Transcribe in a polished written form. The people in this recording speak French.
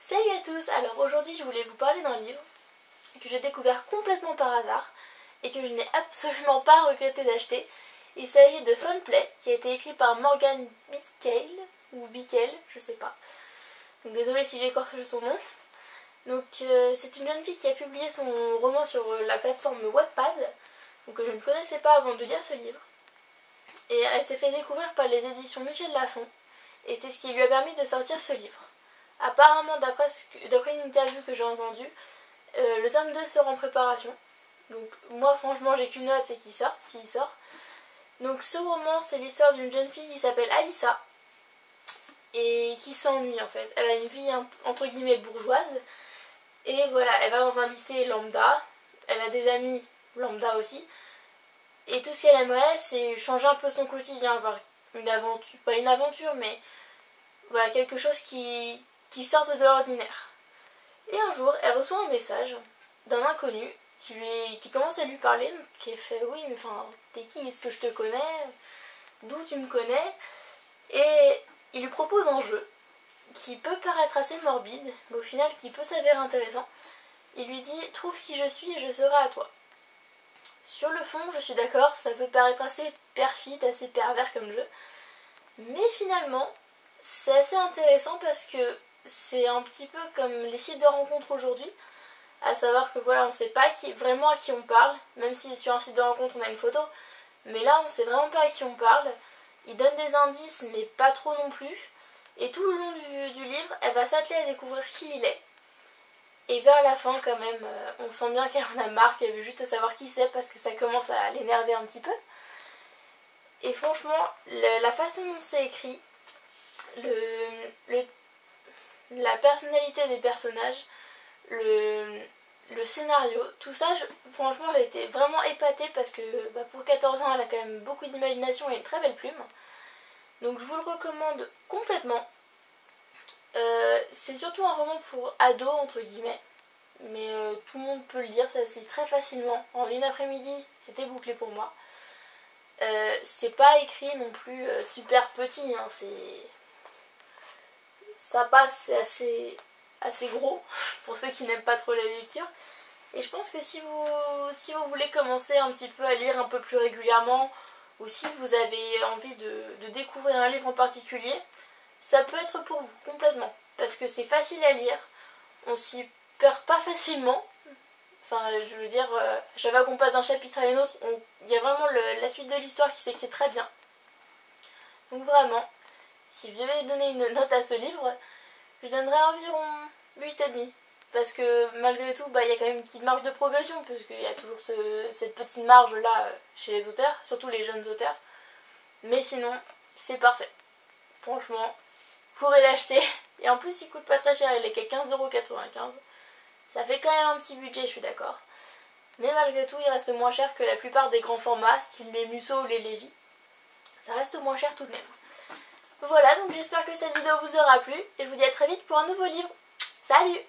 Salut à tous. Alors aujourd'hui je voulais vous parler d'un livre que j'ai découvert complètement par hasard et que je n'ai absolument pas regretté d'acheter. Il s'agit de Funplay, qui a été écrit par Morgan Bickel, ou Bickel, je sais pas. Donc désolée si j'écorche son nom. Donc c'est une jeune fille qui a publié son roman sur la plateforme Wattpad, donc que je ne connaissais pas avant de lire ce livre. Et elle s'est fait découvrir par les éditions Michel Lafon, et c'est ce qui lui a permis de sortir ce livre. Apparemment, d'après une interview que j'ai entendue, le tome 2 sera en préparation. Donc moi franchement j'ai qu'une hâte, c'est qu'il sorte, s'il sort. Donc ce roman, c'est l'histoire d'une jeune fille qui s'appelle Alissa et qui s'ennuie en fait. Elle a une vie entre guillemets bourgeoise et voilà, elle va dans un lycée lambda, elle a des amis lambda aussi, et tout ce qu'elle aimerait c'est changer un peu son quotidien, avoir une aventure, pas une aventure mais voilà, quelque chose qui sorte de l'ordinaire. Et un jour elle reçoit un message d'un inconnu qui commence à lui parler, qui fait oui mais enfin t'es qui, est-ce que je te connais, d'où tu me connais, et il lui propose un jeu qui peut paraître assez morbide mais au final qui peut s'avérer intéressant. Il lui dit trouve qui je suis et je serai à toi. Sur le fond je suis d'accord, ça peut paraître assez perfide, assez pervers comme jeu, mais finalement c'est assez intéressant parce que c'est un petit peu comme les sites de rencontres aujourd'hui. À savoir que voilà, on ne sait pas vraiment à qui on parle, même si sur un site de rencontre on a une photo, mais là on ne sait vraiment pas à qui on parle. Il donne des indices mais pas trop non plus, et tout le long du livre elle va s'atteler à découvrir qui il est. Et vers la fin quand même, on sent bien qu'elle en a marre, qu'elle veut juste savoir qui c'est parce que ça commence à l'énerver un petit peu. Et franchement, la façon dont c'est écrit, la personnalité des personnages, le scénario, tout ça, franchement j'ai été vraiment épatée parce que pour 14 ans elle a quand même beaucoup d'imagination et une très belle plume. Donc je vous le recommande complètement. C'est surtout un roman pour ados entre guillemets, mais tout le monde peut le lire, ça se lit très facilement. En une après-midi c'était bouclé pour moi. C'est pas écrit non plus super petit, hein, ça passe, c'est assez gros pour ceux qui n'aiment pas trop la lecture. Et je pense que si vous voulez commencer un petit peu à lire un peu plus régulièrement, ou si vous avez envie de découvrir un livre en particulier, ça peut être pour vous complètement, parce que c'est facile à lire, on s'y perd pas facilement. Enfin je veux dire, chaque fois qu'on passe d'un chapitre à un autre, il y a vraiment la suite de l'histoire qui s'écrit très bien. Donc vraiment, si je devais donner une note à ce livre, je donnerais environ 8,5. Parce que malgré tout, il y a quand même une petite marge de progression, parce qu'il y a toujours cette petite marge là chez les auteurs, surtout les jeunes auteurs. Mais sinon, c'est parfait. Franchement, vous pourrez l'acheter. Et en plus, il coûte pas très cher, il est qu'à 15,95 €. Ça fait quand même un petit budget, je suis d'accord. Mais malgré tout, il reste moins cher que la plupart des grands formats, style les Musso ou les Lévi. Ça reste moins cher tout de même. Voilà, donc j'espère que cette vidéo vous aura plu, et je vous dis à très vite pour un nouveau livre. Salut!